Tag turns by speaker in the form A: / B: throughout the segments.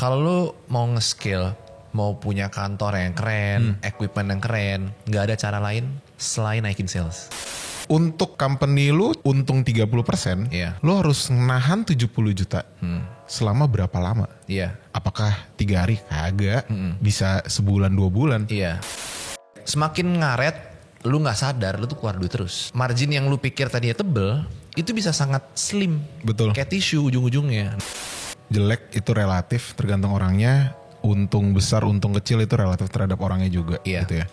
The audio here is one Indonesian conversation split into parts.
A: Kalau lu mau nge-scale, mau punya kantor yang keren, equipment yang keren, gak ada cara lain selain naikin sales.
B: Untuk company lu untung 30%,
A: Iya.
B: lu harus nahan 70 juta. Selama berapa lama?
A: Iya.
B: Apakah 3 hari? Kagak. Bisa sebulan 2 bulan.
A: Iya. Semakin ngaret, lu gak sadar, lu tuh keluar duit terus. Margin yang lu pikir tadinya tebel, itu bisa sangat slim.
B: Betul.
A: Kayak tisu ujung-ujungnya.
B: Jelek itu relatif tergantung orangnya. Untung besar, untung kecil itu relatif terhadap orangnya juga.
A: Iya.
B: Gitu ya.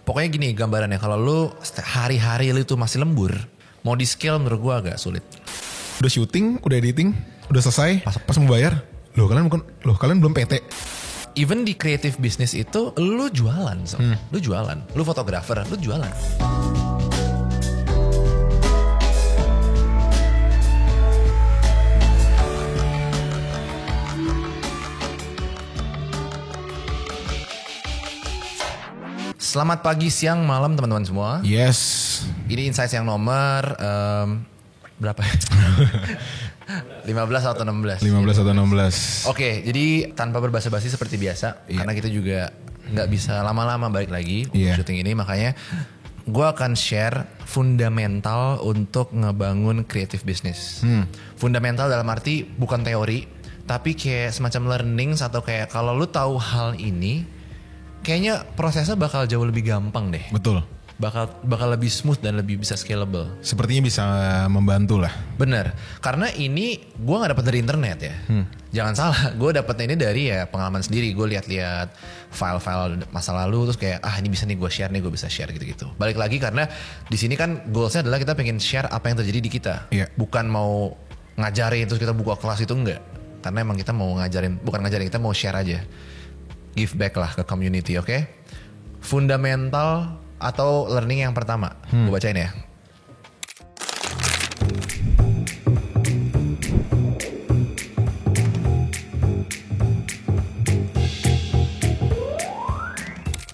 A: Pokoknya gini gambarannya, kalau lu hari-hari lu itu masih lembur, mau di scale menurut gua agak sulit.
B: Udah syuting, udah editing, udah selesai. Pas mau bayar, kalian belum PT.
A: Even di creative business itu lu jualan, lu jualan, lu fotografer, lu jualan. Selamat pagi, siang, malam teman-teman semua.
B: Yes.
A: Ini insights yang nomor berapa? 15 atau 16?
B: 15 atau 16.
A: Oke, jadi tanpa berbasa-basi seperti biasa, karena kita juga nggak bisa lama-lama balik lagi untuk syuting ini, makanya gue akan share fundamental untuk ngebangun creative business. Fundamental dalam arti bukan teori, tapi kayak semacam learning atau kayak kalau lu tahu hal ini, kayaknya prosesnya bakal jauh lebih gampang deh.
B: Betul.
A: Bakal lebih smooth dan lebih bisa scalable.
B: Sepertinya bisa membantu lah.
A: Bener, karena ini gue nggak dapat dari internet ya. Jangan salah, gue dapetnya ini dari ya pengalaman sendiri. Gue lihat-lihat file-file masa lalu, terus kayak ini bisa nih gue share nih, gue bisa share gitu-gitu. Balik lagi karena di sini kan goalsnya adalah kita pengen share apa yang terjadi di kita, bukan mau ngajarin terus kita buka kelas, itu enggak. Karena emang kita mau bukan ngajarin, kita mau share aja, give back lah ke community, oke? Fundamental atau learning yang pertama, gue bacain ya.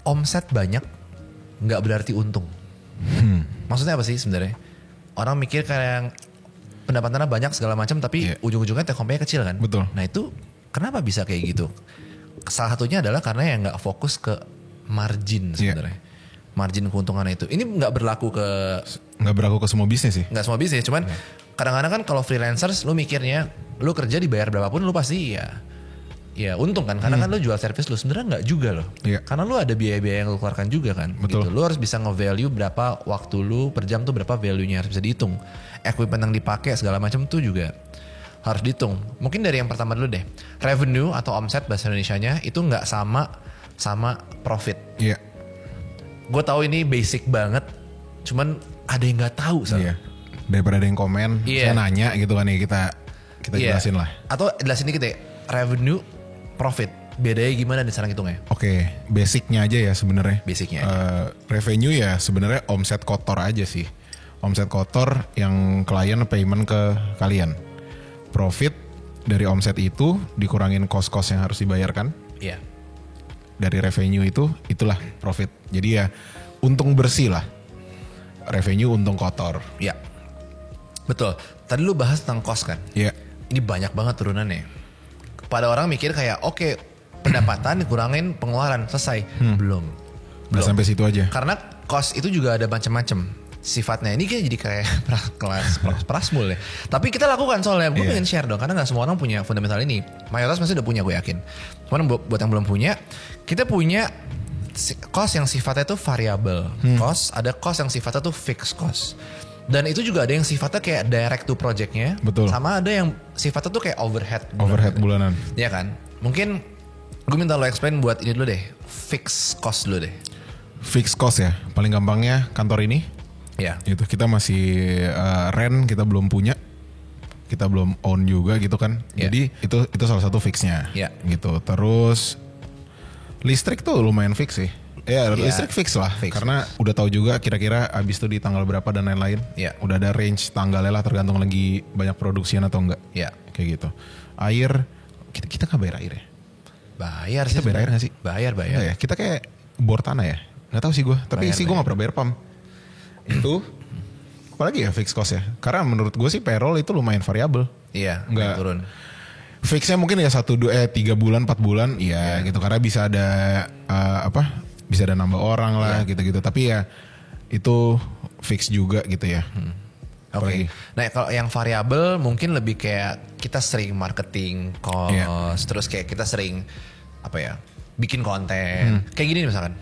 A: Omset banyak nggak berarti untung. Maksudnya apa sih sebenarnya? Orang mikir kayak pendapatannya banyak segala macam, tapi ujung-ujungnya take home-nya kecil kan?
B: Betul.
A: Nah itu kenapa bisa kayak gitu? Salah satunya adalah karena yang nggak fokus ke margin sebenarnya. Margin keuntungan itu. Ini nggak berlaku ke
B: semua bisnis sih.
A: Nggak semua bisnis, cuman kadang-kadang kan kalau freelancers lu mikirnya lu kerja dibayar berapapun lu pasti ya untung kan, karena kan lu jual service lu. Sebenarnya nggak juga loh. Karena lu ada biaya-biaya yang lu keluarkan juga kan.
B: Betul.
A: Gitu. Lu harus bisa nge-value berapa waktu lu per jam tuh, berapa value-nya harus bisa dihitung. Equipment yang dipakai segala macam tuh juga harus dihitung. Mungkin dari yang pertama dulu deh. Revenue atau omset bahasa Indonesianya itu nggak sama profit.
B: Iya.
A: Gue tahu ini basic banget, cuman ada yang nggak tahu.
B: Iya. Daripada ada yang komen, saya nanya gitu kan ya, kita jelasin lah.
A: Atau jelasin dikit ya, revenue, profit, bedanya gimana nih cara ngitungnya?
B: Oke, basicnya aja ya sebenarnya.
A: Basicnya.
B: Revenue ya sebenarnya omset kotor aja sih. Omset kotor yang klien payment ke kalian. Profit dari omset itu dikurangin cost-cost yang harus dibayarkan.
A: Iya.
B: Dari revenue itulah profit. Jadi ya untung bersih lah. Revenue untung kotor.
A: Iya. Betul. Tadi lu bahas tentang cost kan?
B: Iya.
A: Ini banyak banget turunannya. Pada orang mikir kayak oke, pendapatan dikurangin pengeluaran, selesai. Belum.
B: Sampai situ aja.
A: Karena cost itu juga ada macam-macam sifatnya. Ini kayak jadi kayak kelas prasmul ya. Tapi kita lakukan soalnya. Gue pengen share dong. Karena gak semua orang punya fundamental ini. Mayoritas masih udah punya, gue yakin. Cuman buat yang belum punya, kita punya cost yang sifatnya itu variable cost. Ada cost yang sifatnya tuh fixed cost. Dan itu juga ada yang sifatnya kayak direct to projectnya.
B: Betul.
A: Sama ada yang sifatnya tuh kayak overhead
B: bulanan.
A: Iya kan? Mungkin gue minta lo explain buat ini dulu deh. Fixed cost dulu deh.
B: Fixed cost ya. Paling gampangnya kantor ini.
A: Ya.
B: Itu kita masih rent, kita belum punya, kita belum own juga gitu kan. Jadi itu salah satu fixnya. Gitu. Terus listrik tuh lumayan fix sih. Listrik fix lah. Karena udah tahu juga kira-kira abis itu di tanggal berapa dan lain-lain. Udah ada range tanggalnya lah, tergantung lagi banyak produksian atau enggak. Kayak gitu. Air, kita nggak bayar air ya?
A: Bayar
B: kita
A: sih.
B: Bayar air nggak sih?
A: Bayar.
B: Ya, kita kayak bor tanah ya. Nggak tahu sih gue. Tapi gue nggak pernah bayar pam. Itu apalagi ya fixed cost ya. Karena menurut gue sih payroll itu lumayan variabel.
A: Iya,
B: nggak
A: turun.
B: Fixnya mungkin ya 3 bulan 4 bulan ya gitu, karena bisa ada bisa ada nambah orang lah gitu-gitu, tapi ya itu fix juga gitu ya.
A: Oke. Nah kalau yang variabel mungkin lebih kayak kita sering marketing cost, terus kayak kita sering bikin konten. Kayak gini nih misalkan.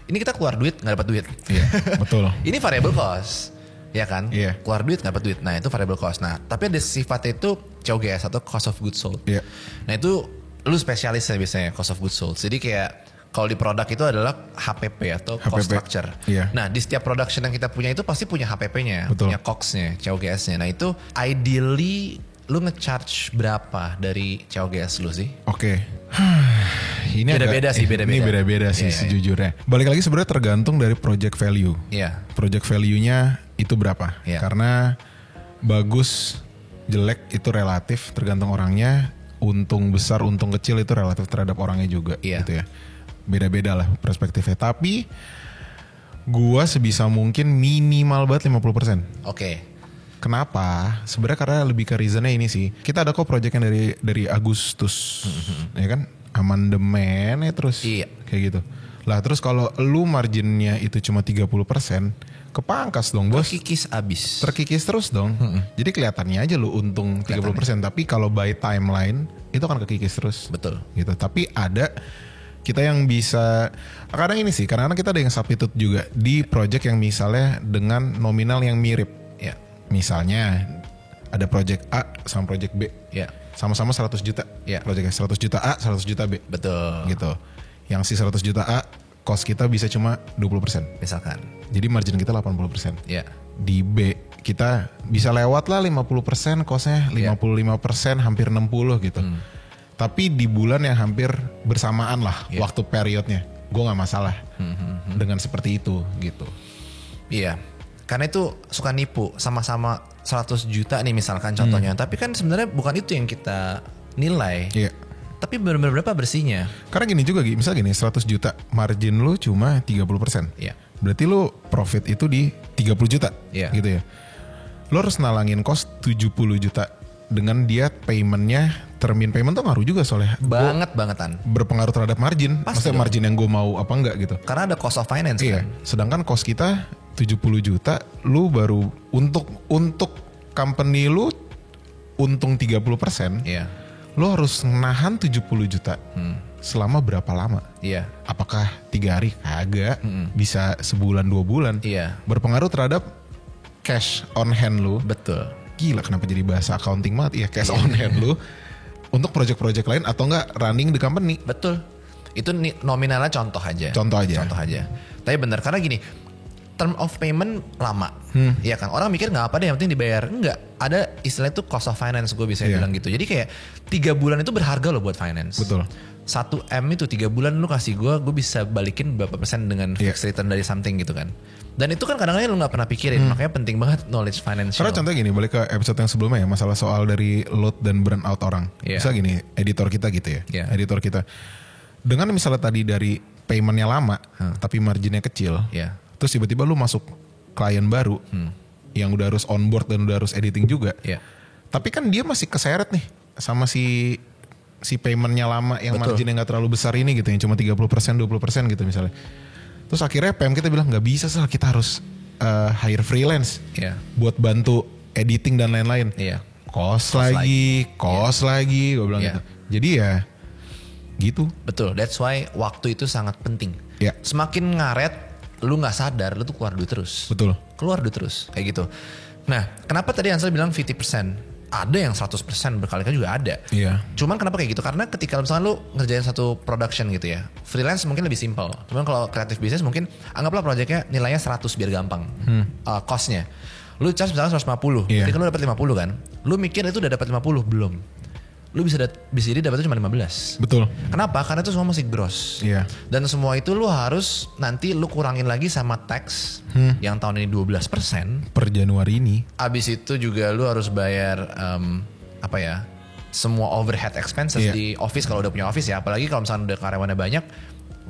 A: Ini kita keluar duit nggak dapat duit.
B: Iya, betul.
A: Ini variable cost. Ya kan?
B: Iya.
A: Keluar duit nggak dapat duit. Nah itu variable cost. Nah tapi ada sifatnya itu COGS atau cost of goods sold.
B: Iya.
A: Nah itu lu spesialis ya biasanya cost of goods sold. Jadi kayak kalau di produk itu adalah HPP atau cost structure.
B: Iya.
A: Nah di setiap production yang kita punya itu pasti punya HPP-nya, punya COGS-nya, COGS-nya. Nah itu ideally lu nge-charge berapa dari COGS lu sih?
B: Oke. Ini
A: beda-beda sih.
B: Ini beda-beda sih sejujurnya. Balik lagi sebenarnya tergantung dari project value.
A: Iya.
B: Project value-nya itu berapa?
A: Iya.
B: Karena bagus, jelek itu relatif tergantung orangnya. Untung besar, untung kecil itu relatif terhadap orangnya juga.
A: Iya.
B: Gitu ya. Beda-beda lah perspektifnya. Tapi gua sebisa mungkin minimal banget 50%.
A: Oke.
B: Kenapa? Sebenarnya karena lebih ke reasonnya ini sih. Kita ada kok project yang dari Agustus. Ya kan? Amandemen ya terus.
A: Iya.
B: Kayak gitu. Lah terus kalau lu marginnya itu cuma 30%, kepangkas dong bos. Terkikis terus dong. Jadi kelihatannya aja lu untung 30%. Tapi kalau by timeline itu akan kekikis terus.
A: Betul.
B: Gitu. Tapi ada kita yang bisa, kadang ini sih, kadang-kadang kita ada yang substitute juga di project yang misalnya dengan nominal yang mirip.
A: Ya.
B: Misalnya ada project A sama project B.
A: Ya.
B: Sama-sama 100 juta.
A: Ya.
B: Projectnya 100 juta A, 100 juta B.
A: Betul.
B: Gitu. Yang si 100 juta A, cost kita bisa cuma 20%.
A: Misalkan.
B: Jadi margin kita 80%.
A: Ya.
B: Di B kita bisa lewat lah 50%, costnya 55%, hampir 60 gitu. Tapi di bulan yang hampir bersamaan lah waktu periodnya, gue nggak masalah dengan seperti itu gitu.
A: Iya, karena itu suka nipu, sama-sama 100 juta nih misalkan contohnya, tapi kan sebenarnya bukan itu yang kita nilai.
B: Iya.
A: Tapi benar-benar berapa bersihnya?
B: Karena gini juga, misalnya gini, 100 juta margin lu cuma 30%.
A: Iya.
B: Berarti lu profit itu di 30 juta.
A: Iya.
B: Gitu ya. Lu harus nalangin cost 70 juta. Dengan dia paymentnya, termin payment tuh ngaruh juga soalnya.
A: Bangetan.
B: Berpengaruh terhadap margin.
A: Pasti
B: maksudnya
A: dong.
B: Margin yang gue mau apa enggak gitu.
A: Karena ada cost of finance
B: kan. Sedangkan cost kita 70 juta, lu baru untuk company lu untung 30%.
A: Iya.
B: Lu harus nahan 70 juta. Selama berapa lama?
A: Iya.
B: Apakah 3 hari? Kagak. Bisa sebulan 2 bulan.
A: Iya.
B: Berpengaruh terhadap cash on hand lu.
A: Betul.
B: Gila kenapa jadi bahasa accounting banget ya, cash on hand lu untuk project-project lain atau enggak running the company.
A: Betul. Itu nominalnya contoh aja.
B: Contoh aja.
A: Tapi benar karena gini, term of payment lama. Iya kan? Orang mikir nggak apa deh yang penting dibayar. Enggak. Ada istilah itu cost of finance, gue bisa bilang gitu. Jadi kayak 3 bulan itu berharga loh buat finance.
B: Betul.
A: 1M itu 3 bulan lu kasih gue bisa balikin berapa persen dengan fixed return dari something gitu kan. Dan itu kan kadang-kadang lu gak pernah pikirin. Makanya penting banget knowledge financial.
B: Karena contohnya gini, balik ke episode yang sebelumnya ya, masalah soal dari load dan burn out orang. Bisa gini, editor kita gitu ya. Editor kita. Dengan misalnya tadi dari paymentnya lama, tapi marginnya kecil. Terus tiba-tiba lu masuk klien baru, yang udah harus onboard dan udah harus editing juga. Tapi kan dia masih keseret nih sama si paymentnya lama yang marginnya gak terlalu besar ini gitu. Yang cuma 30%, 20% gitu misalnya. Terus akhirnya PM kita bilang gak bisa Sal, kita harus hire freelance buat bantu editing dan lain-lain. Cost lagi, gue bilang gitu. Jadi ya gitu.
A: Betul, that's why waktu itu sangat penting. Semakin ngaret, lu gak sadar, lu tuh keluar duit terus.
B: Betul.
A: Keluar duit terus, kayak gitu. Nah, kenapa tadi Ansel bilang 50%? Ada yang 100% berkali-kali juga ada. Cuman kenapa kayak gitu? Karena ketika misalnya lu ngerjain satu production gitu ya, freelance mungkin lebih simple. Cuman kalau creative business mungkin anggaplah projectnya nilainya 100 biar gampang. Costnya. Lu charge misalnya 150. Jadi kan lu dapat 50 kan. Lu mikir itu udah dapat 50 belum? Lu bisa jadi dapatnya cuma 15.
B: Betul.
A: Kenapa? Karena itu semua masih gross. Dan semua itu lu harus nanti lu kurangin lagi sama tax yang tahun ini 12%
B: per Januari ini.
A: Abis itu juga lu harus bayar semua overhead expenses di office kalau udah punya office ya. Apalagi kalau misalnya udah karyawannya banyak,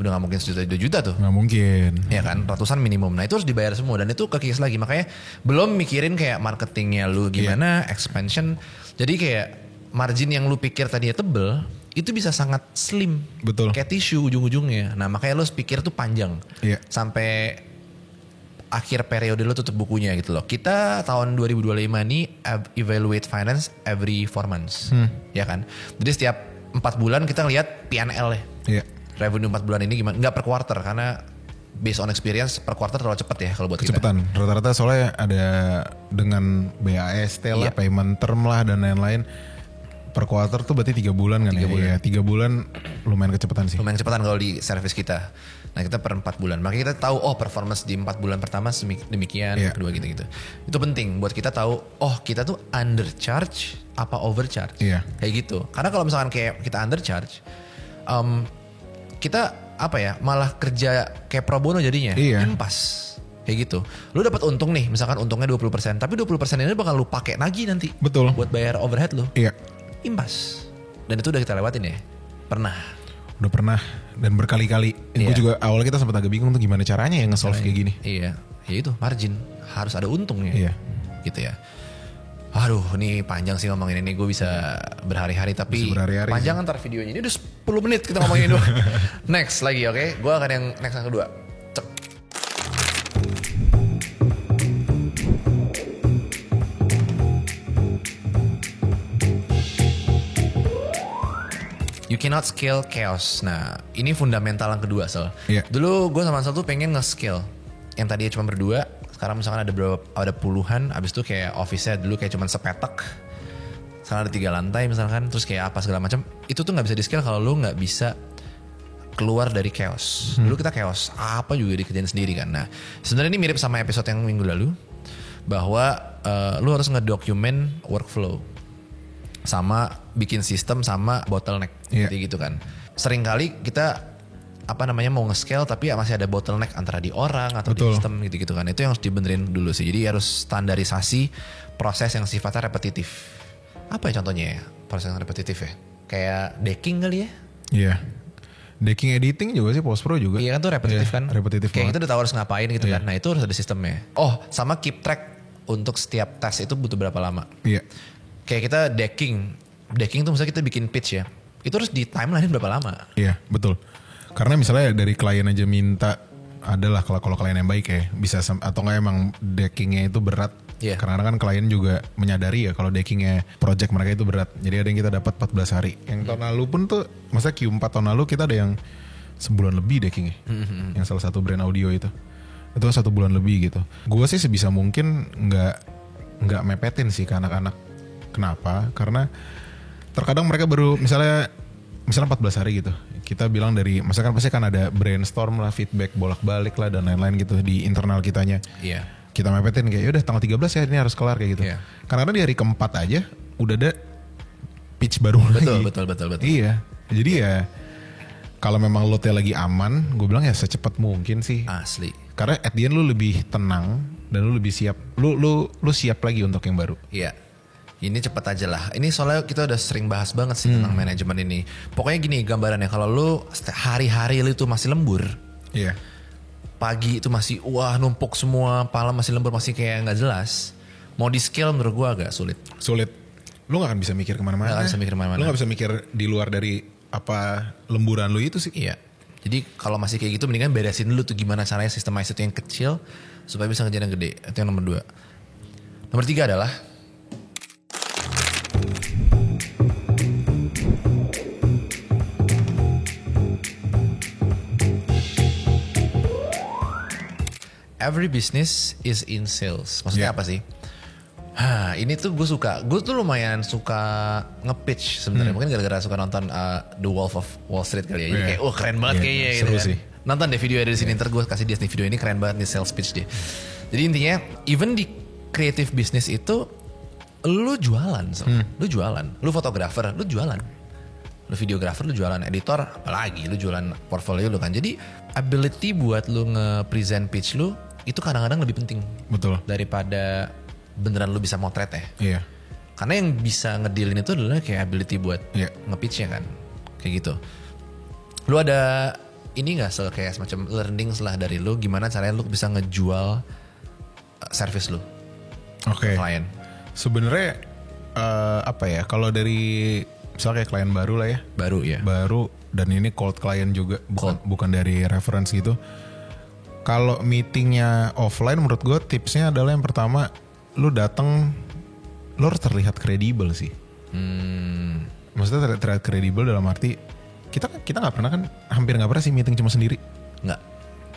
A: udah gak mungkin 1 juta 2 juta tuh.
B: Gak mungkin.
A: Ya kan, ratusan minimum. Nah itu harus dibayar semua dan itu kekikis lagi. Makanya belum mikirin kayak marketingnya lu gimana, expansion. Jadi kayak margin yang lu pikir tadinya tebel itu bisa sangat slim.
B: Betul.
A: Kayak tisu ujung-ujungnya. Nah makanya lu pikir tuh panjang.
B: Iya.
A: Sampai akhir periode lu tutup bukunya gitu loh. Kita tahun 2025 ini evaluate finance every 4 months. Ya kan. Jadi setiap 4 bulan kita lihat P&L ya.
B: Iya.
A: Revenue 4 bulan ini gimana. Nggak per quarter karena based on experience per quarter terlalu cepat ya kalau buat
B: Kecepatan.
A: kita.
B: Rata-rata soalnya ada dengan BAST lah, payment term lah dan lain-lain. Per quarter tuh berarti 3 bulan kan 3 bulan. Ya, 3 bulan lumayan kecepatan sih.
A: Lumayan kecepatan kalau di service kita. Nah kita per 4 bulan. Makanya kita tahu performance di 4 bulan pertama demikian, kedua gitu-gitu. Itu penting buat kita tahu kita tuh undercharge apa overcharge. Kayak gitu. Karena kalau misalkan kayak kita undercharge, kita malah kerja kayak pro bono jadinya. Impas. Kayak gitu. Lu dapat untung nih, misalkan untungnya 20%, tapi 20% ini bakal lu pakai lagi nanti.
B: Betul.
A: Buat bayar overhead lu.
B: Iya.
A: Impas. Dan itu udah kita lewatin ya?
B: Udah pernah dan berkali-kali. Gue juga awalnya kita sempat agak bingung tuh gimana caranya ya nge-solve kayak gini.
A: Iya. Ya itu margin. Harus ada untungnya.
B: Iya.
A: Gitu ya. Aduh ini panjang sih ngomongin ini. Gue bisa berhari-hari tapi panjang ntar videonya. Ini udah 10 menit kita ngomongin itu. Next lagi oke. Gue akan yang next yang kedua. Cek. You cannot scale chaos. Nah, ini fundamental yang kedua, Sel. Dulu gue sama Sel tuh pengen nge-scale. Yang tadinya cuma berdua, sekarang misalkan ada puluhan, abis itu kayak office-nya dulu kayak cuma sepetak. Sekarang ada 3 lantai misalkan, terus kayak apa segala macam. Itu tuh gak bisa di-scale kalau lu gak bisa keluar dari chaos. Dulu kita chaos, apa juga dikerjain sendiri kan. Nah, sebenarnya ini mirip sama episode yang minggu lalu. Bahwa lu harus ngedokumen workflow. Sama bikin sistem sama bottleneck gitu kan. Sering kali kita mau nge-scale tapi masih ada bottleneck antara di orang atau di sistem gitu kan. Itu yang harus dibenerin dulu sih. Jadi harus standarisasi proses yang sifatnya repetitif. Apa ya contohnya ya? Proses yang repetitif ya? Kayak decking kali ya?
B: Iya. Decking editing juga sih, post pro juga.
A: Iya kan tuh repetitif kan?
B: Repetitif
A: kayak kita udah tahu harus ngapain gitu kan. Nah itu harus ada sistemnya. Sama keep track untuk setiap tes itu butuh berapa lama.
B: Iya.
A: Kayak kita decking tuh misalnya kita bikin pitch ya, itu harus di timeline berapa lama?
B: Iya betul. Karena misalnya dari klien aja minta, adalah kalau klien yang baik ya bisa atau nggak emang deckingnya itu berat. Karena kan klien juga menyadari ya kalau deckingnya project mereka itu berat. Jadi ada yang kita dapat 14 hari. Yang tahun lalu pun tuh, masa Q4 tahun lalu kita ada yang sebulan lebih deckingnya. Yang salah satu brand audio itu 1 bulan lebih gitu. Gue sih sebisa mungkin nggak mepetin sih ke anak-anak. Kenapa? Karena terkadang mereka baru misalnya 14 hari gitu. Kita bilang misalkan pasti kan ada brainstorm lah, feedback bolak-balik lah dan lain-lain gitu di internal kitanya.
A: Iya.
B: Kita mepetin kayak udah tanggal 13 ya ini harus kelar kayak gitu. Karena di hari keempat aja udah ada pitch baru lagi.
A: Betul.
B: Iya. Jadi ya kalau memang loadnya lagi aman, gue bilang ya secepat mungkin sih.
A: Asli.
B: Karena at the end lu lebih tenang dan lu lebih siap. Lu siap lagi untuk yang baru.
A: Iya. Ini cepat aja lah. Ini soalnya kita udah sering bahas banget sih tentang manajemen ini. Pokoknya gini gambarannya, kalau lu hari-hari lu itu masih lembur.
B: Iya.
A: Pagi itu masih numpuk semua, malam masih lembur, masih kayak gak jelas. Mau di scale menurut gue agak sulit.
B: Lu gak akan bisa mikir kemana-mana. Lu gak bisa mikir di luar dari apa lemburan lu itu sih.
A: Iya. Jadi kalau masih kayak gitu mendingan beresin dulu tuh gimana caranya sistemize itu yang kecil supaya bisa ngerjain yang gede. Itu yang nomor 2. Nomor 3 adalah every business is in sales. Maksudnya apa sih? Ini tuh gue tuh lumayan suka nge-pitch sebenarnya. Mungkin gara-gara suka nonton The Wolf of Wall Street kali ya. Jadi kayak keren banget kayaknya gitu kan.
B: Sih.
A: Nonton deh video dari sini, ntar gue kasih dia nih video ini keren banget nih sales pitch dia. Jadi intinya even di creative business itu lu jualan, lu jualan. Lu fotografer, lu jualan. Lu videografer, lu jualan. Editor, apalagi lu jualan portfolio lu kan. Jadi ability buat lu nge-present pitch lu itu kadang-kadang lebih penting.
B: Betul.
A: Daripada beneran lu bisa motret ya.
B: Iya.
A: Karena yang bisa ngedealin itu adalah kayak ability buat nge-pitch-nya kan. Kayak gitu. Lu ada ini gak kayak semacam learning setelah dari lu gimana caranya lu bisa ngejual service lu
B: ke
A: klien?
B: Sebenarnya apa ya? Kalau dari misalnya kayak klien baru lah ya.
A: Baru ya.
B: Baru dan ini cold client juga, bukan dari reference gitu. Kalau meetingnya offline, menurut gue tipsnya adalah yang pertama, lu datang, lu harus terlihat kredibel sih. Maksudnya terlihat kredibel dalam arti kita nggak pernah kan, hampir nggak pernah sih meeting cuma sendiri.
A: Nggak.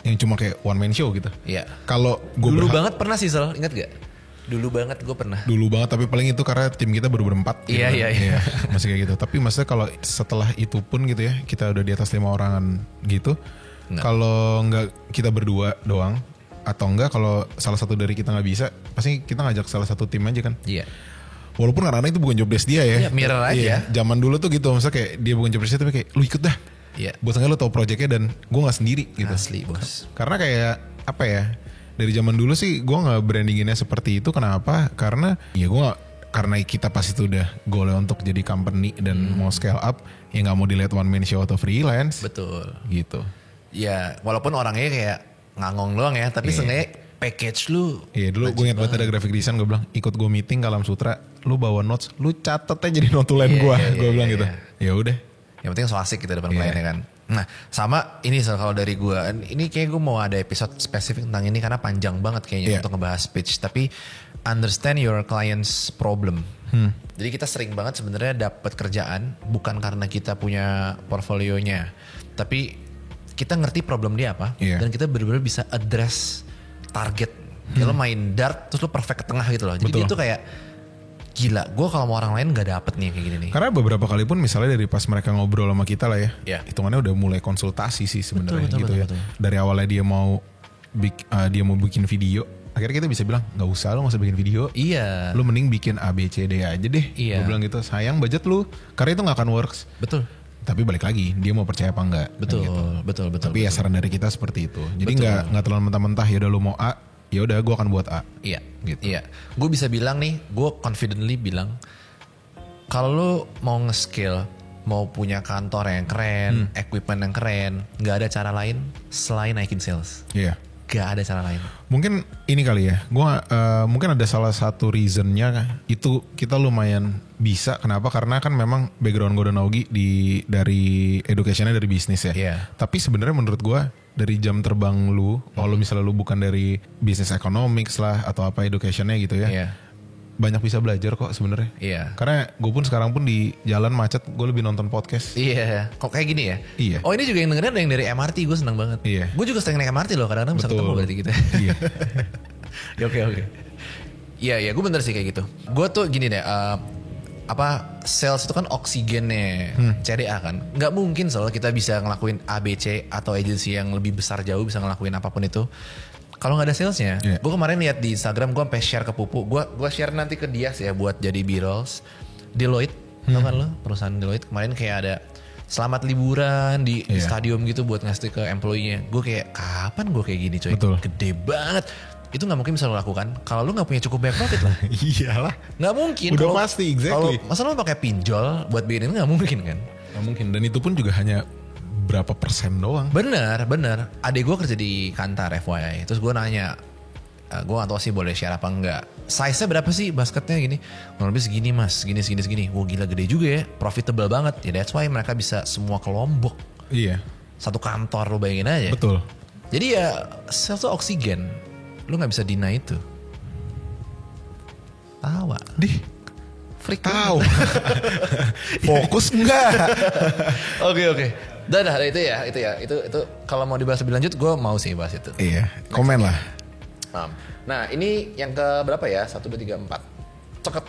B: Yang cuma kayak one man show gitu.
A: Iya.
B: Kalau gue
A: dulu banget pernah sih, Sel, ingat gak? Dulu banget gue pernah.
B: Dulu banget, tapi paling itu karena tim kita baru berempat.
A: Iya,
B: gitu.
A: iya.
B: Masih kayak gitu. Tapi maksudnya kalau setelah itu pun gitu ya, kita udah di atas 5 orangan gitu. Kalau nggak kita berdua doang, atau enggak kalau salah satu dari kita nggak bisa, pasti kita ngajak salah satu tim aja kan.
A: Iya.
B: Walaupun kadang-kadang itu bukan job desk dia ya.
A: Iya, mirror aja.
B: Iya. Zaman dulu tuh gitu, maksudnya kayak dia bukan job desk dia, tapi kayak lu ikut dah.
A: Iya.
B: Buat lu tau projectnya dan gue nggak sendiri gitu.
A: Asli bos.
B: Karena kayak apa ya? Dari zaman dulu sih gue nggak brandinginnya seperti itu. Kenapa? Karena ya karena kita pasti itu udah goalnya untuk jadi company dan mau scale up, ya nggak mau dilihat one man show atau freelance.
A: Betul.
B: Gitu.
A: Ya walaupun orangnya kayak ngangong doang ya, tapi sebenarnya package lu.
B: Iya dulu gue ingat banget ada graphic design, gue bilang ikut gue meeting Kalam Sutra, lu bawa notes, lu catet aja jadi notulen gue. Gue bilang gitu. Ya udah.
A: Yang penting so asik kita depan kliennya kan. Nah sama ini kalau dari gue, ini kayak gue mau ada episode spesifik tentang ini karena panjang banget kayaknya untuk ngebahas pitch. Tapi understand your client's problem. Jadi kita sering banget sebenarnya dapat kerjaan bukan karena kita punya portfolionya, tapi kita ngerti problem dia apa dan kita benar-benar bisa address target. Kalau main dart terus lu perfect ke tengah gitu loh. Jadi dia tuh kayak gila, gue kalau mau orang lain gak dapet nih kayak gini nih.
B: Karena beberapa kali pun misalnya dari pas mereka ngobrol sama kita lah ya, hitungannya udah mulai konsultasi sih sebenarnya gitu ya. Dari awalnya dia mau bikin video, akhirnya kita bisa bilang nggak usah, lo nggak usah bikin video.
A: Iya.
B: Lo mending bikin A B C D aja deh. Gue bilang gitu, sayang budget lu, karena itu nggak akan works.
A: Betul.
B: Tapi balik lagi, dia mau percaya apa enggak.
A: Betul,
B: gitu.
A: betul.
B: Tapi ya saran dari kita seperti itu. Jadi nggak terlalu mentah-mentah, ya udah lu mau A, ya udah gue akan buat A.
A: Iya, gitu. Iya. Gue bisa bilang nih, gue confidently bilang, kalau lu mau nge-scale, mau punya kantor yang keren, equipment yang keren, nggak ada cara lain selain naikin sales.
B: Iya.
A: Gak ada cara lain.
B: Mungkin ini kali ya, mungkin ada salah satu reasonnya itu kita lumayan bisa. Kenapa? Karena kan memang background gue dan Augie dari educationnya dari bisnis ya. Tapi sebenarnya menurut gue dari jam terbang lu, kalau misalnya lu bukan dari business economics lah atau apa educationnya gitu ya, banyak bisa belajar kok sebenarnya.
A: Iya.
B: Karena gue pun sekarang pun di jalan macet, gue lebih nonton podcast.
A: Iya. Kok kayak gini ya?
B: Iya.
A: Oh ini juga yang dengerin ada yang dari MRT, gue seneng banget.
B: Iya.
A: Gue juga sering naik MRT loh, kadang-kadang bisa ketemu berarti kita.
B: Iya.
A: Oke. Iya, gue bener sih kayak gitu. Gue tuh gini deh, sales itu kan oksigennya CDA kan. Gak mungkin soalnya kita bisa ngelakuin ABC atau agency yang lebih besar jauh bisa ngelakuin apapun itu kalau nggak ada salesnya. Gue kemarin lihat di Instagram, gue sampai share ke Pupu. Gue share nanti ke Dias ya buat jadi B-rolls. Deloitte, tau kan lo perusahaan Deloitte kemarin kayak ada selamat liburan di stadium gitu buat ngasih ke employee-nya. Gue kayak kapan gue kayak gini coy?
B: Betul.
A: Gede banget. Itu nggak mungkin bisa lo lakukan kalau lo nggak punya cukup banyak profit lah.
B: Iyalah.
A: Nggak mungkin.
B: Udah pasti, exactly.
A: Kalau masa lo pakai pinjol buat bikin ini nggak mungkin kan?
B: Nggak mungkin. Dan itu pun juga hanya berapa persen doang.
A: Bener. Adik gue kerja di Kantar FYI. Terus gue nanya, gue gak tau sih boleh share apa enggak. Size-nya berapa sih basketnya gini? Kurang lebih segini mas, segini. Wah gila gede juga ya, profitable banget. Ya that's why mereka bisa semua ke Lombok.
B: Iya.
A: Satu kantor lo bayangin aja.
B: Betul.
A: Jadi ya sales tuh oksigen. Lo gak bisa deny itu. Tawa. Freak
B: tahu. Fokus enggak?
A: Oke. Dah itu ya. Itu kalau mau dibahas lebih lanjut gue mau sih bahas itu.
B: Iya, komen lah.
A: Nah, ini yang ke berapa ya? 1 2 3 4. Ceket.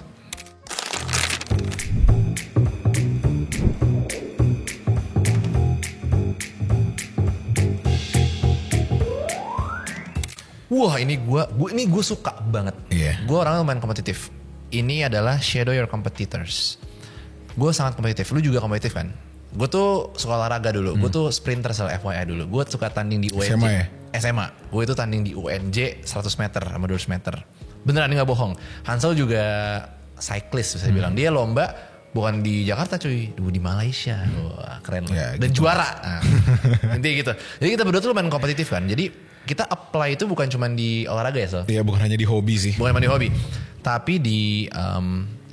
A: Wah, ini gue suka banget.
B: Iya.
A: Gue orangnya lumayan kompetitif. Ini adalah shadow your competitors. Gue sangat kompetitif. Lu juga kompetitif kan? Gue tuh suka olahraga dulu. Gue tuh sprinter FYI dulu. Gue suka tanding di UNJ.
B: SMA ya?
A: SMA. Gue itu tanding di UNJ 100 meter sama 200 meter. Beneran ini gak bohong. Hansel juga cyclist bisa bilang. Dia lomba bukan di Jakarta cuy. Di Malaysia. Wah keren loh.
B: Ya,
A: dan
B: gitu.
A: juara. Nah, intinya gitu. Jadi kita berdua tuh lumayan kompetitif kan. Jadi kita apply itu bukan cuma di olahraga ya Sol.
B: Iya bukan hanya di hobi sih.
A: Bukan cuma di hobi. Tapi di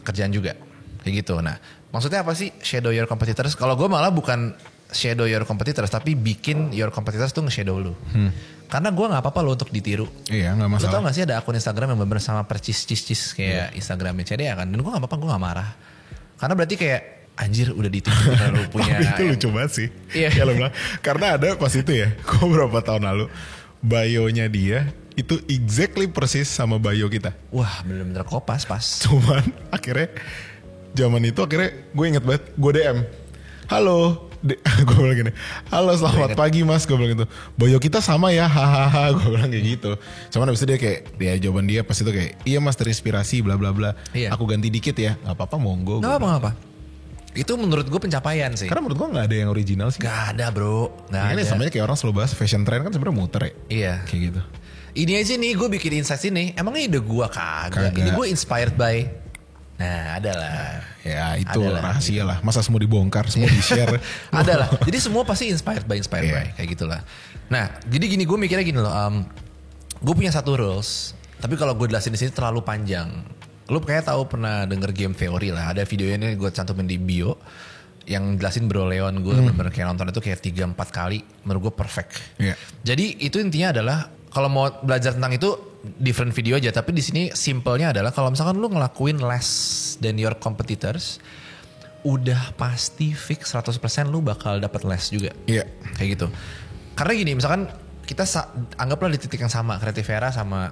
A: kerjaan juga. Kayak gitu. Nah, maksudnya apa sih shadow your competitors? Kalau gue malah bukan shadow your competitors, tapi bikin your competitors tuh nge-shadow lu. Karena gue gak apa-apa lo untuk ditiru.
B: Iya, gak masalah.
A: Lo tau gak sih ada akun Instagram yang bener-bener sama percis kayak Instagramnya CDA kan. Dan gue gak apa-apa, gue gak marah. Karena berarti kayak anjir udah ditiru lo punya.
B: Itu lucu banget sih.
A: Iya.
B: Ya, lo bilang, karena ada pas itu ya, gue beberapa tahun lalu, bio-nya dia itu exactly persis sama bio kita.
A: Wah bener-bener kopas pas.
B: Cuman akhirnya, zaman itu akhirnya gue inget banget, gue DM. Halo. Gue bilang gini, halo selamat pagi mas, gue bilang gitu, bio kita sama ya, hahaha, gue bilang kayak gitu. Cuman abis itu dia kayak, jawaban dia pas itu kayak, iya mas terinspirasi bla bla bla, aku ganti dikit ya, nggak apa-apa monggo.
A: Nggak apa-apa. Itu menurut gue pencapaian sih.
B: Karena menurut gue nggak ada yang original sih.
A: Gak ada bro, nggak ada.
B: Ini samanya kayak orang selalu bahas fashion trend kan sebenarnya muter ya.
A: Iya.
B: Kayak gitu.
A: Ini aja nih gue bikin insights ini, emangnya ide gue kagak. Ini gue inspired by. Nah adalah.
B: Ya itu rahasia lah. Masa semua dibongkar, semua di-share.
A: Adalah. Jadi semua pasti inspired by. Kayak gitulah. Nah jadi gini, gue mikirnya gini loh. Gue punya satu rules. Tapi kalau gue jelasin di sini terlalu panjang. Lu kayak tahu pernah denger game theory lah. Ada videonya ini gue cantumin di bio. Yang jelasin Bro Leon. Gue bener-bener kayak nonton itu kayak 3-4 kali. Menurut gue perfect.
B: Yeah.
A: Jadi itu intinya adalah. Kalau mau belajar tentang itu different video aja, tapi di sini simpelnya adalah kalau misalkan lu ngelakuin less than your competitors, udah pasti fix 100% lu bakal dapat less juga.
B: Iya.
A: Kayak gitu. Karena gini, misalkan kita anggaplah di titik yang sama, Creativera sama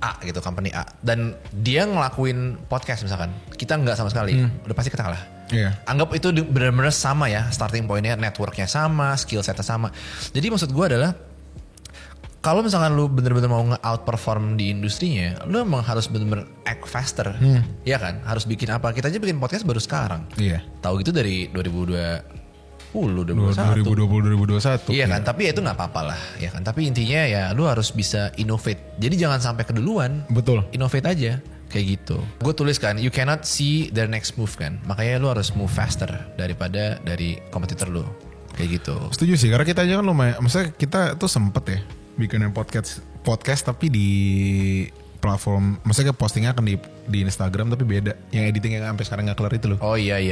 A: A gitu, company A, dan dia ngelakuin podcast misalkan, kita nggak sama sekali, udah pasti kita kalah.
B: Iya.
A: Anggap itu benar-benar sama ya, starting pointnya, networknya sama, skill setnya sama. Jadi maksud gue adalah kalau misalkan lu bener-bener mau nge-outperform di industrinya, lu emang harus bener-bener act faster. Iya kan? Harus bikin apa? Kita aja bikin podcast baru sekarang.
B: Iya.
A: Tahu gitu dari 2021. Iya kan? Tapi ya itu gak apa-apa lah. Ya kan? Tapi intinya ya lu harus bisa innovate. Jadi jangan sampai keduluan.
B: Betul.
A: Innovate aja. Kayak gitu. Gue tulis kan, you cannot see their next move kan. Makanya lu harus move faster daripada dari kompetitor lu. Kayak gitu.
B: Setuju sih, karena kita aja kan lumayan, maksudnya kita tuh sempet ya bikinin podcast tapi di platform, maksudnya postingnya akan di Instagram tapi beda, yang editing yang sampai sekarang nggak kelar itu loh.
A: Oh iya.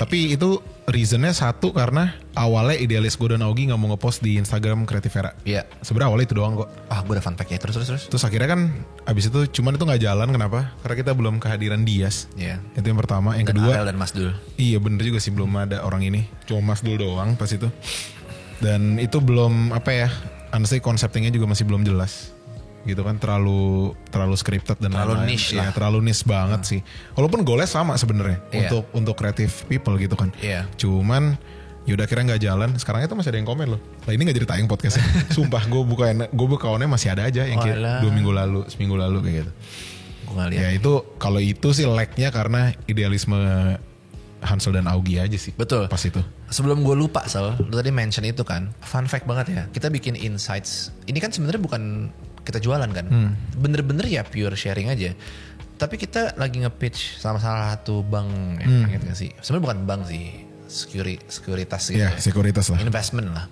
B: Tapi itu reasonnya satu karena awalnya Idealis gue dan Augie nggak mau ngepost di Instagram Creativera.
A: Iya.
B: Sebenarnya awalnya itu doang kok.
A: Gue udah fun fact-nya terus.
B: Akhirnya kan abis itu cuman itu nggak jalan, kenapa? Karena kita belum kehadiran Dias.
A: Iya.
B: Itu yang pertama. Yang
A: dan
B: kedua.
A: Arel dan Mas Dul.
B: Iya bener juga sih, belum ada orang ini. Cuma Mas Dul doang pas itu. Dan itu belum apa ya? Honestly konseptingnya juga masih belum jelas gitu kan, terlalu scripted dan
A: terlalu
B: lain-lain.
A: niche lah.
B: Ya, terlalu niche banget sih. Walaupun goalnya sama sebenarnya untuk creative people gitu kan. Cuman yaudah akhirnya nggak jalan. Sekarang itu masih ada yang komen loh. Lah ini nggak jadi tayang podcastnya. Sumpah gue bukaannya masih ada aja yang kayak 2 minggu lalu, seminggu lalu kayak gitu.
A: Gue nggak lihat.
B: Ya itu kalau itu sih lag-nya karena idealisme Hansel dan Augie aja sih.
A: Betul.
B: Pas itu.
A: Sebelum gue lupa Sal, lu tadi mention itu kan, fun fact banget ya. Kita bikin insights. Ini kan sebenarnya bukan kita jualan kan. Bener-bener ya pure sharing aja. Tapi kita lagi nge-pitch sama salah satu bank ya, ingat gak sih? Sebenarnya bukan bank sih, sekuritas gitu.
B: Iya, sekuritas lah.
A: Investment lah.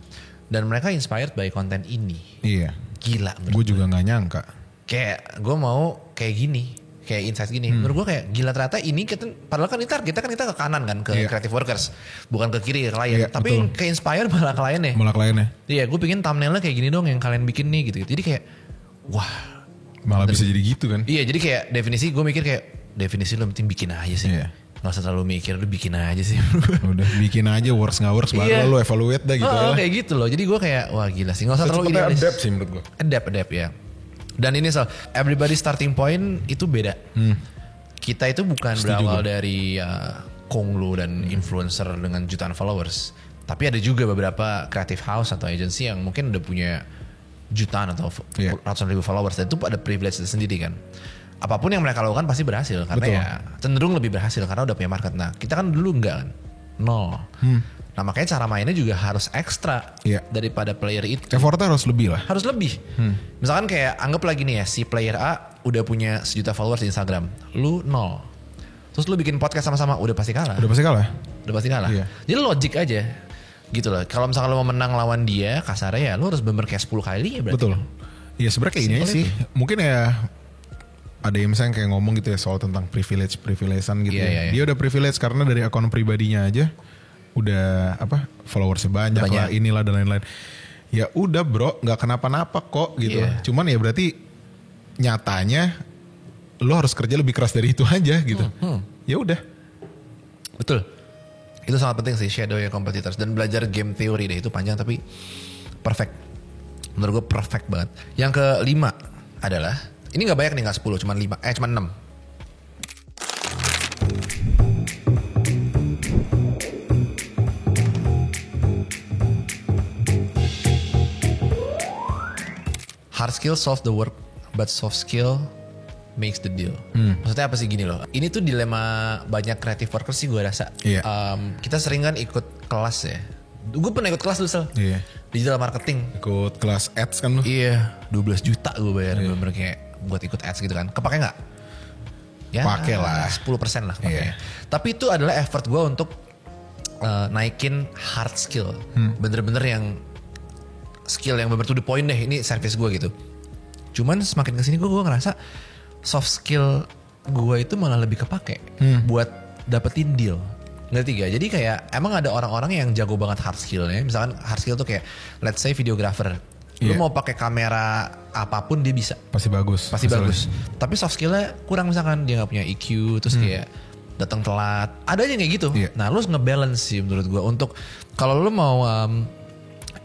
A: Dan mereka inspired by konten ini.
B: Iya.
A: Gila.
B: Gue juga nggak nyangka.
A: Kayak gue mau kayak gini. Kayak insight gini. Menurut gue kayak gila ternyata ini padahal kan kita ke kanan kan ke creative workers, bukan ke kiri ke klien. Tapi yang ke inspire malah kliennya. Iya, gue pingin thumbnailnya kayak gini dong yang kalian bikin nih gitu. Jadi kayak wah,
B: malah bisa jadi gitu kan.
A: Iya, jadi kayak definisi gue mikir kayak definisi lo penting bikin aja sih. Gak usah terlalu mikir, lu bikin aja sih.
B: Udah bikin aja, works gak works baru lu evaluate dah gitu ya.
A: Kayak gitu loh. Jadi gue kayak wah gila sih, gak usah terlalu
B: idealis. Adapt sih menurut gue.
A: Adapt ya. Dan ini everybody starting point itu beda. Kita itu bukan berawal dari Konglu dan influencer dengan jutaan followers. Tapi ada juga beberapa creative house atau agency yang mungkin udah punya jutaan atau ratusan ribu followers. Dan itu ada privilege sendiri kan. Apapun yang mereka lakukan pasti berhasil. Karena ya cenderung lebih berhasil karena udah punya market. Nah kita kan dulu enggak kan. Nol. Nah makanya cara mainnya juga harus ekstra daripada player itu.
B: Effortnya harus lebih lah.
A: Harus lebih. Misalkan kayak anggap lagi nih ya, si player A udah punya 1 juta followers di Instagram. Lu 0. Terus lu bikin podcast sama-sama, udah pasti kalah. Iya. Jadi logik aja. Gitu loh. Kalau misalkan lu mau menang lawan dia, kasarnya ya lu harus bener kayak 10 kali ya berarti.
B: Betul. Iya sebenarnya kayak ini aja sih. Mungkin ya ada yang misalnya kayak ngomong gitu ya soal tentang privilegean gitu
A: Iya.
B: Dia udah privilege karena dari akun pribadinya aja udah followersnya banyak lah, inilah dan lain-lain. Ya udah bro, nggak kenapa-napa kok gitu. Cuman ya berarti nyatanya lo harus kerja lebih keras dari itu aja gitu. Ya udah.
A: Betul. Itu sangat penting sih, shadow ya competitors, dan belajar game theory deh, itu panjang tapi perfect. Menurut gue perfect banget. Yang kelima adalah, ini gak banyak nih, gak 10, cuma 6. Hard skill solve the work, but soft skill makes the deal. Maksudnya apa sih, gini loh. Ini tuh dilema banyak creative workers sih gue rasa. Kita sering kan ikut kelas ya. Gue pernah ikut kelas dulu, digital marketing.
B: Ikut kelas ads kan lu?
A: Iya, 12 juta gue bayar. Bener-bener kayak buat ikut ads gitu kan. Kepake gak? Ya,
B: pakai lah.
A: 10% lah kepake. Tapi itu adalah effort gue untuk naikin hard skill. Bener-bener yang skill yang bener to the point deh. Ini service gue gitu. Cuman semakin kesini gue ngerasa soft skill gue itu malah lebih kepake buat dapetin deal. Ngerti gak? Jadi kayak emang ada orang-orang yang jago banget hard skillnya. Misalkan hard skill tuh kayak let's say videographer. Lu mau pakai kamera apapun dia bisa.
B: Pasti bagus.
A: Tapi soft skillnya kurang, misalkan dia gak punya EQ, terus kayak datang telat. Ada aja kayak gitu. Nah lu harus ngebalance sih menurut gue. Untuk kalau lu mau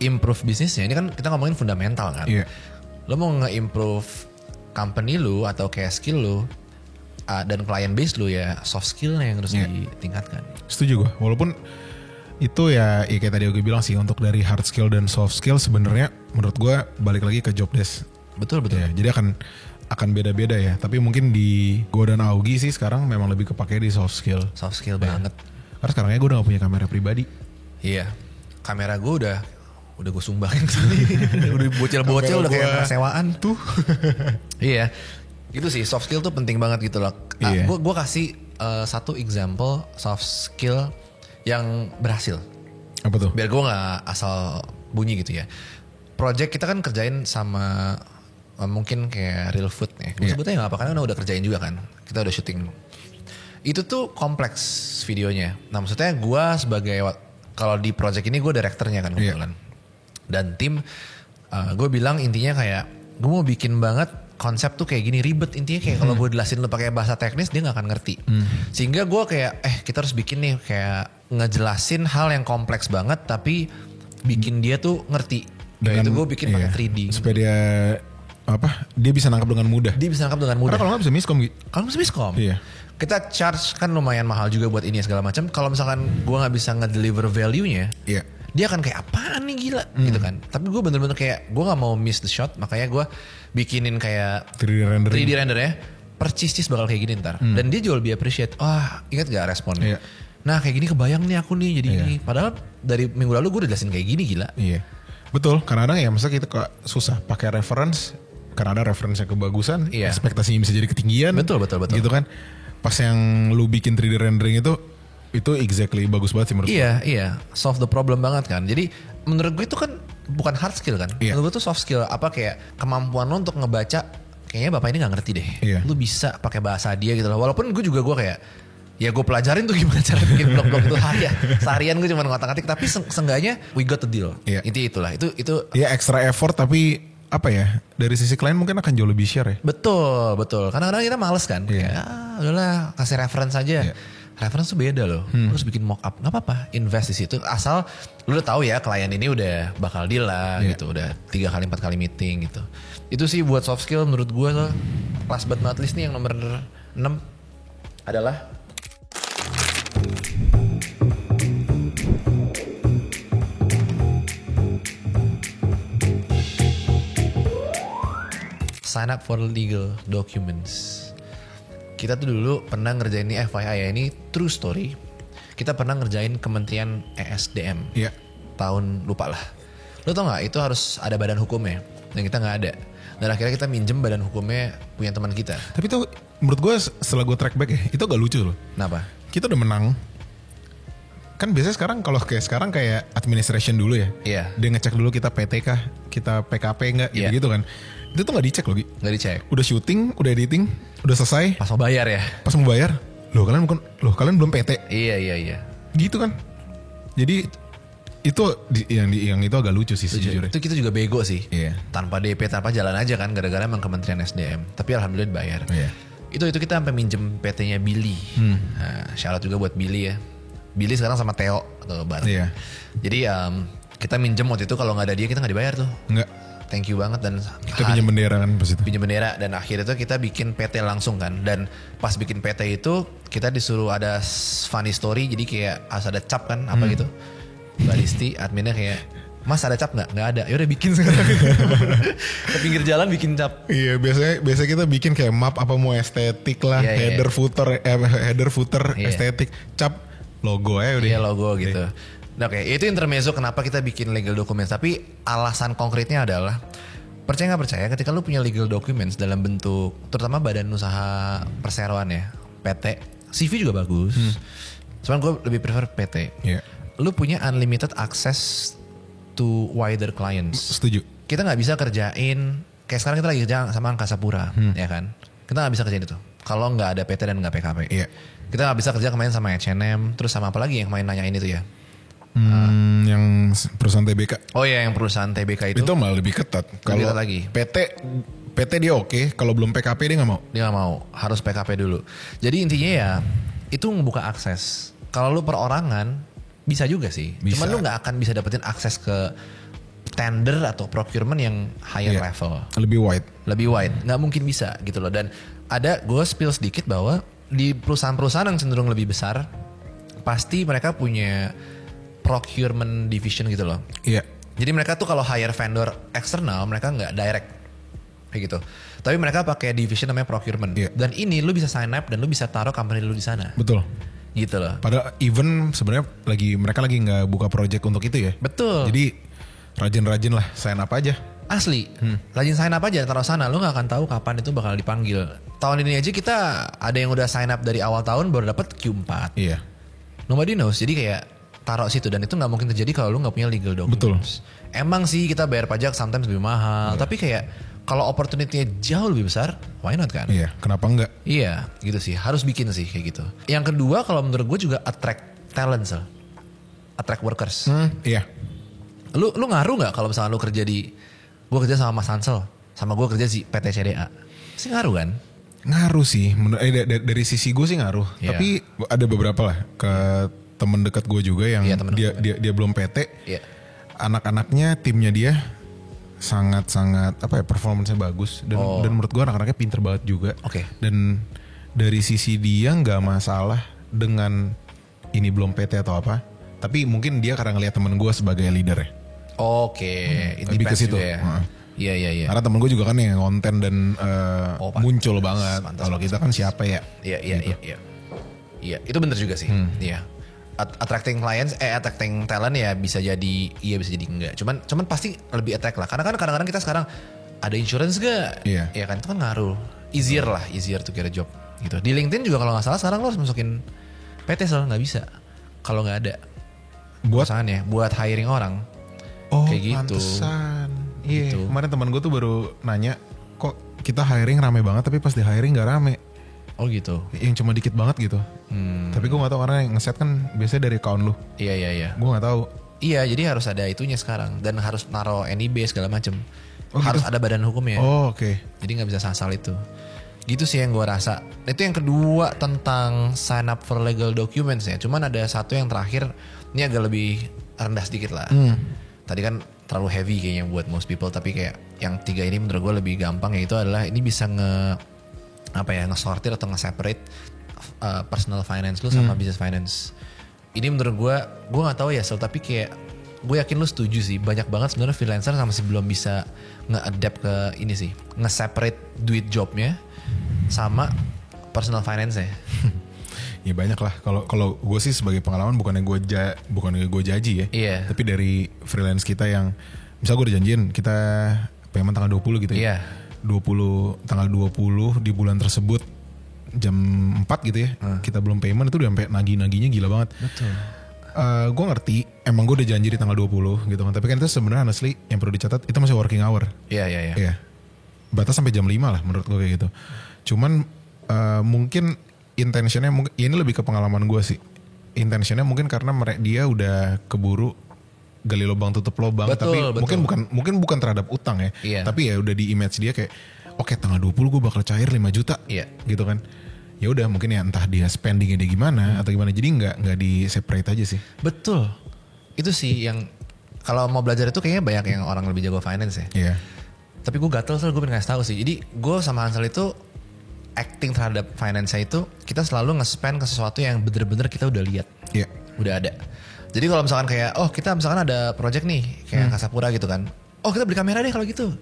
A: improve bisnisnya, ini kan kita ngomongin fundamental kan. Lu mau nge-improve company lu atau kayak skill lu dan client base lu, ya soft skillnya yang harus ditingkatkan. Setuju
B: gue. Walaupun itu ya kayak tadi gue bilang sih, untuk dari hard skill dan soft skill sebenarnya menurut gue balik lagi ke job desk.
A: Betul.
B: Ya, jadi akan beda-beda ya. Tapi mungkin di gue dan Augie sih sekarang memang lebih kepake di soft skill.
A: Soft skill banget.
B: Karena sekarangnya gue udah gak punya kamera pribadi.
A: Iya. Kamera gue udah gue sumbangin. Udah bocil-bocil, udah kayak sewaan tuh. Iya. Gitu sih, soft skill tuh penting banget gitu loh. Gue kasih satu example soft skill yang berhasil.
B: Apa tuh?
A: Biar gue gak asal bunyi gitu ya. Project kita kan kerjain sama mungkin kayak Real Food ya. Gue sebutnya gak apa, karena udah kerjain juga kan. Kita udah syuting. Itu tuh kompleks videonya. Nah maksudnya gue sebagai, kalau di project ini gue direkturnya kan kebetulan. Dan tim, gue bilang intinya kayak gue mau bikin banget konsep tuh kayak gini, ribet intinya, kayak kalau gue jelasin lu pakai bahasa teknis dia nggak akan ngerti. Sehingga gue kayak kita harus bikin nih kayak ngejelasin hal yang kompleks banget tapi bikin dia tuh ngerti. Dan itu gue bikin pakai 3D
B: supaya dia bisa nangkap dengan mudah.
A: Karena
B: kalau nggak bisa miskom gitu.
A: Kalau bisa miskom. Kita charge kan lumayan mahal juga buat ini segala macam. Kalau misalkan gue nggak bisa ngedeliver value-nya, dia akan kayak apaan nih gila gitu kan. Tapi gue bener-bener kayak gue gak mau miss the shot. Makanya gue bikinin kayak 3D render ya. Percis bakal kayak gini ntar. Dan dia juga lebih appreciate. Ingat gak responnya? Nah kayak gini kebayang nih aku nih jadi gini. Padahal dari minggu lalu gue udah jelasin kayak gini, gila.
B: Betul. Kadang-kadang ya misalnya kita kok susah pakai reference. Karena ada referensinya kebagusan. Ekspektasinya bisa jadi ketinggian.
A: Betul.
B: Gitu kan. Pas yang lu bikin 3D rendering itu exactly bagus banget sih menurut gue.
A: Iya, solve the problem banget kan. Jadi menurut gue itu kan bukan hard skill kan. Menurut gue tuh soft skill, apa kayak kemampuan lo untuk ngebaca, kayaknya bapak ini gak ngerti deh. Lu bisa pakai bahasa dia gitu loh. Walaupun gue kayak ya gue pelajarin tuh gimana cara bikin blog-blog itu seharian gue cuma ngotak-ngatik, tapi seenggaknya we got the deal. Intinya itulah. Itu
B: ya extra effort, tapi apa ya, dari sisi klien mungkin akan jauh lebih share ya.
A: Betul. Kadang-kadang kita males kan. Kayak udahlah kasih reference aja. Reference tuh beda loh. Terus bikin mock up, nggak apa-apa, invest di situ. Asal lu udah tahu ya klien ini udah bakal deal lah gitu, udah 3 kali 4 kali meeting gitu. Itu sih buat soft skill menurut gue tuh. Last but not least nih yang nomor 6 adalah sign up for legal documents. Kita tuh dulu pernah ngerjain ini, FYI ya, ini true story. Kita pernah ngerjain Kementerian ESDM. Tahun lupa lah. Lo tau gak itu harus ada badan hukumnya. Dan kita gak ada. Dan akhirnya kita minjem badan hukumnya punya teman kita.
B: Tapi itu menurut gue setelah gue track back ya, itu gak lucu loh.
A: Kenapa?
B: Kita udah menang. Kan biasanya sekarang kayak administration dulu ya. Dia ngecek dulu kita PT kah, kita PKP enggak gitu kan. Itu tuh gak dicek loh Gi.
A: Gak dicek.
B: Udah syuting, udah editing, udah selesai.
A: Pas mau bayar ya.
B: Pas mau bayar, kalian belum PT.
A: Iya.
B: Gitu kan. Jadi itu yang itu agak lucu sih sejujurnya.
A: Itu kita juga bego sih.
B: Iya.
A: Tanpa DP, tanpa jalan aja kan, gara-gara emang Kementerian SDM. Tapi alhamdulillah dibayar.
B: Iya.
A: Itu kita sampai minjem PT-nya Billy. Nah, shout out juga buat Billy ya. Billy sekarang sama Theo atau bareng.
B: Iya.
A: Jadi kita minjem waktu itu, kalau nggak ada dia kita nggak dibayar tuh.
B: Enggak.
A: Thank you banget. Dan
B: kita pinjam bendera kan pas itu.
A: Pinjam bendera, dan akhirnya tuh kita bikin PT langsung kan. Dan pas bikin PT itu kita disuruh ada funny story, jadi kayak harus ada cap kan apa gitu. Mbak Listi adminnya kayak, Mas ada cap nggak? Nggak ada. Yaudah bikin sekarang. Ke pinggir jalan bikin cap.
B: Iya, biasanya kita bikin kayak map apa mau estetik lah, header footer estetik, cap logo udah.
A: Iya, logo gitu. Nah, oke, itu intermezzo kenapa kita bikin legal documents. Tapi alasan konkretnya adalah, percaya nggak percaya, ketika lu punya legal documents dalam bentuk, terutama badan usaha perseroan ya, PT, CV juga bagus. Cuman gue lebih prefer PT.
B: Yeah.
A: Lu punya unlimited access to wider clients.
B: Setuju.
A: Kita nggak bisa kerjain, kayak sekarang kita lagi kerja sama Angkasa Pura, ya kan? Kita nggak bisa kerjain itu kalau nggak ada PT dan nggak PKP.
B: Yeah.
A: Kita nggak bisa kerja kemarin sama H&M, terus sama apa lagi yang kemarin nanyain itu ya?
B: Yang perusahaan TBK.
A: Oh iya, yang perusahaan TBK itu.
B: Itu malah lebih ketat.
A: Kalau lagi.
B: PT dia oke, kalau belum PKP dia nggak mau.
A: Dia nggak mau, harus PKP dulu. Jadi intinya ya, itu membuka akses. Kalau lu perorangan, bisa juga sih.
B: Bisa.
A: Cuman lu nggak akan bisa dapetin akses ke tender atau procurement yang higher level.
B: Lebih wide.
A: Nggak mungkin bisa gitu loh. Dan gue spill sedikit bahwa di perusahaan-perusahaan yang cenderung lebih besar, pasti mereka punya procurement division gitu loh.
B: Iya.
A: Jadi mereka tuh kalau hire vendor eksternal, mereka nggak direct kayak gitu. Tapi mereka pakai division namanya procurement.
B: Iya.
A: Dan ini lu bisa sign up dan lu bisa taruh company lu di sana.
B: Betul.
A: Gitu loh.
B: Padahal even sebenarnya mereka lagi nggak buka project untuk itu ya.
A: Betul.
B: Jadi rajin-rajin lah sign up aja.
A: Asli. Rajin sign up aja taruh sana. Lu nggak akan tahu kapan itu bakal dipanggil. Tahun ini aja kita ada yang udah sign up dari awal tahun baru dapat Q4.
B: Iya.
A: Nobody knows. Jadi kayak taruh situ, dan itu nggak mungkin terjadi kalau lu nggak punya legal documents.
B: Betul.
A: Emang sih kita bayar pajak sometimes lebih mahal, tapi kayak kalau opportunity-nya jauh lebih besar, why not kan?
B: Iya, kenapa enggak?
A: Iya, gitu sih. Harus bikin sih kayak gitu. Yang kedua kalau menurut gue juga attract talent, attract workers.
B: Iya.
A: Lu ngaruh nggak kalau misalnya lu kerja gue kerja sama Mas Hansel, sama gue kerja di PT CDA, sih ngaruh kan?
B: Ngaruh sih, dari sisi gue sih ngaruh.
A: Yeah.
B: Tapi ada beberapa lah ke temen dekat gue juga yang dia belum PT.
A: Yeah.
B: Anak-anaknya, timnya dia sangat-sangat performance-nya bagus dan menurut gue anak-anaknya pinter banget juga.
A: Oke.
B: Dan dari sisi dia nggak masalah dengan ini belum PT atau apa, tapi mungkin dia karena ngelihat temen gue sebagai leader ya.
A: Lebih ke situ
B: ya.
A: Iya.
B: Karena temen gue juga kan yang konten dan muncul banget. Kalau kita kan siapa ya?
A: Iya, itu bener juga sih. Iya. Attracting clients, attracting talent ya bisa jadi iya, bisa jadi enggak. Cuman pasti lebih attract lah. Karena kan kadang-kadang kita sekarang ada insurance gak?
B: Iya.
A: Ya kan, itu kan ngaruh. Easier to get a job gitu. Di LinkedIn juga kalau nggak salah sekarang lo harus masukin PT, nggak bisa kalau nggak ada perusahaannya buat hiring orang. Kayak gitu.
B: Pantesan. Iya.
A: Gitu.
B: Kemarin teman gue tuh baru nanya, kok kita hiring rame banget tapi pas di hiring nggak rame.
A: Oh gitu.
B: Yang cuma dikit banget gitu. Tapi gue gak tahu karena yang ngeset kan biasanya dari account lu.
A: Iya.
B: Gue gak tahu.
A: Iya, jadi harus ada itunya sekarang dan harus naro NIB segala macem. Harus
B: gitu?
A: ada badan hukumnya.
B: Oke.
A: Jadi nggak bisa asal itu. Gitu sih yang gue rasa. Itu yang kedua tentang sign up for legal documents ya. Cuman ada satu yang terakhir, ini agak lebih rendah sedikit lah. Tadi kan terlalu heavy kayaknya buat most people, tapi kayak yang tiga ini menurut gue lebih gampang, yaitu adalah ini bisa nge-sortir atau nge-separate personal finance lu sama business finance. Ini menurut gue nggak tahu ya, tapi kayak gue yakin lu setuju sih, banyak banget sebenarnya freelancer masih belum bisa nge-adapt ke ini sih, nge-separate duit jobnya sama personal finance-nya.
B: Ya banyak lah. Kalau gue sih sebagai pengalaman bukannya gue jaji ya.
A: Iya.
B: Tapi dari freelance kita yang misal gue udah janjiin kita payment tanggal 20 gitu ya.
A: Iya.
B: Tanggal 20 di bulan tersebut jam 4 gitu ya. Kita belum payment itu udah sampai nagih-nagihnya gila banget.
A: Betul.
B: Gue ngerti emang gue udah janji di tanggal 20 gitu kan. Tapi kan itu sebenarnya honestly yang perlu dicatat itu masih working hour.
A: Iya.
B: batas sampai jam 5 lah menurut gue kayak gitu. Cuman mungkin intentionnya ini lebih ke pengalaman gue sih. Intentionnya mungkin karena dia udah keburu gali lubang tutup lubang, tapi mungkin bukan terhadap utang ya. Iya. Tapi ya udah di image dia kayak oke, tanggal 20 gue bakal cair 5 juta. Iya. Gitu kan. Ya udah mungkin ya entah dia spendingnya dia gimana atau gimana, jadi nggak di separate aja sih.
A: Betul, itu sih yang kalau mau belajar itu kayaknya banyak yang orang lebih jago finance ya.
B: Iya.
A: Tapi gue gatel, gue pengen kasih tahu sih. Jadi gue sama Hansel itu acting terhadap finance itu kita selalu nge-spend ke sesuatu yang bener-bener kita udah lihat, udah ada. Jadi kalau misalkan kayak kita misalkan ada project nih kayak Kasapura gitu kan, kita beli kamera deh kalau gitu,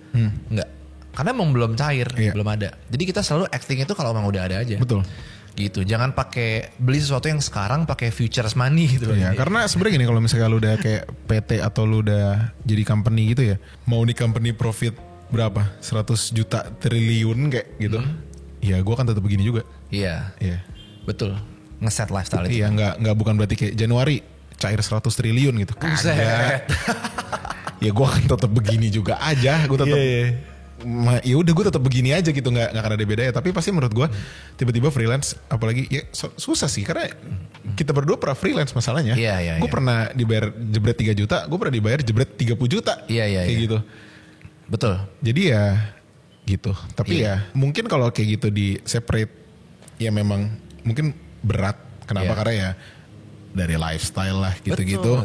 A: enggak. Karena emang belum cair, belum ada. Jadi kita selalu acting itu kalau emang udah ada aja.
B: Betul.
A: Gitu. Jangan pakai beli sesuatu yang sekarang pakai futures money gitu.
B: Iya, karena sebenarnya gini, kalau misalnya lu udah kayak PT atau lu udah jadi company gitu ya, mau nih company profit berapa? 100 juta triliun kayak gitu. Ya gue kan tetap begini juga.
A: Iya. Iya. Betul. Ngeset lifestyle itu.
B: Iya, enggak bukan berarti kayak Januari cair 100 triliun gitu. Kagak. Ya gue kan tetap begini juga aja, gue tetap ya udah gue tetap begini aja gitu, nggak akan ada bedanya. Tapi pasti menurut gue tiba-tiba freelance, apalagi ya susah sih karena kita berdua pernah freelance masalahnya. Gue pernah dibayar jebret 3 juta, gue pernah dibayar jebret 30 juta. Kayak gitu.
A: Betul.
B: Jadi ya gitu. Tapi ya mungkin kalau kayak gitu di separate ya memang mungkin berat. Kenapa? Karena ya dari lifestyle lah gitu-gitu.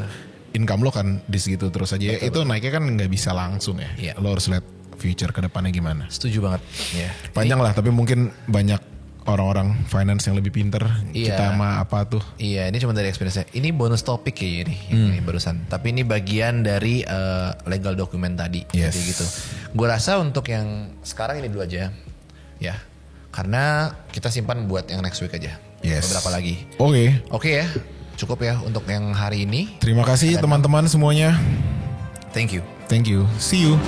B: Income lo kan di segitu terus aja. Betul, itu naiknya kan nggak bisa langsung ya. Lo harus lihat future ke depannya gimana.
A: Setuju banget.
B: Panjang lah, tapi mungkin banyak orang-orang finance yang lebih pinter. Kita mah apa tuh.
A: Iya, ini cuma dari experience. Ini bonus topik kayaknya nih ini barusan. Tapi ini bagian dari legal document tadi. Jadi gitu. Gue rasa untuk yang sekarang ini dulu aja. Ya. Karena kita simpan buat yang next week aja. Beberapa lagi. Oke ya. Cukup ya untuk yang hari ini.
B: Terima kasih teman-teman semuanya.
A: Thank you.
B: See you.